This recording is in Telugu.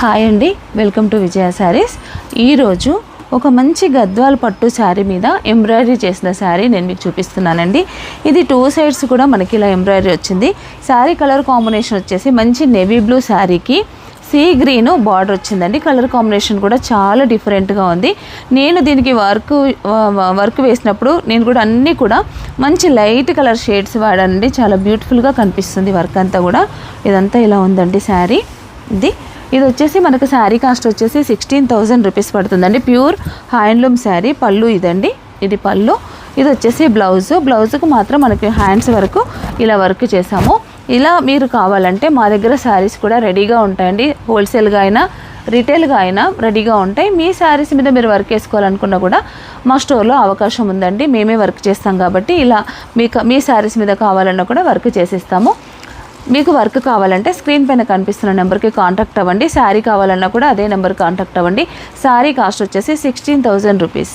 హాయ్ అండి, వెల్కమ్ టు విజయ శారీస్. ఈరోజు ఒక మంచి గద్వాల్ పట్టు శారీ మీద ఎంబ్రాయిడరీ చేసిన శారీ నేను మీకు చూపిస్తున్నానండి. ఇది 2 సైడ్స్ కూడా మనకి ఇలా ఎంబ్రాయిడరీ వచ్చింది. శారీ కలర్ కాంబినేషన్ వచ్చేసి మంచి నేవీ బ్లూ శారీకి సీ గ్రీన్ బార్డర్ వచ్చిందండి. కలర్ కాంబినేషన్ కూడా చాలా డిఫరెంట్గా ఉంది. నేను దీనికి వర్క్ వేసినప్పుడు నేను కూడా అన్నీ కూడా మంచి లైట్ కలర్ షేడ్స్ వాడానండి. చాలా బ్యూటిఫుల్గా కనిపిస్తుంది వర్క్ అంతా కూడా. ఇదంతా ఇలా ఉందండి శారీ. ఇది వచ్చేసి మనకు శారీ కాస్ట్ వచ్చేసి 16,000 రూపీస్ పడుతుందండి. Pure handloom sari. పళ్ళు ఇదండి, ఇది పళ్ళు. ఇది వచ్చేసి బ్లౌజ్కు మాత్రం మనకి హ్యాండ్స్ వరకు ఇలా వర్క్ చేసాము. ఇలా మీరు కావాలంటే మా దగ్గర శారీస్ కూడా రెడీగా ఉంటాయండి. హోల్సేల్గా అయినా రీటైల్గా అయినా రెడీగా ఉంటాయి. మీ శారీస్ మీద మీరు వర్క్ వేసుకోవాలనుకున్నా కూడా మా స్టోర్లో అవకాశం ఉందండి. మేమే వర్క్ చేస్తాం కాబట్టి ఇలా మీ శారీస్ మీద కావాలన్నా కూడా వర్క్ చేసిస్తాము. మీకు వర్క్ కావాలంటే స్క్రీన్ పైన కనిపిస్తున్న నెంబర్కి కాంటాక్ట్ అవ్వండి. శారీ కావాలన్నా కూడా అదే నెంబర్ కాంటాక్ట్ అవ్వండి. శారీ కాస్ట్ వచ్చేసి 16,000 రూపీస్.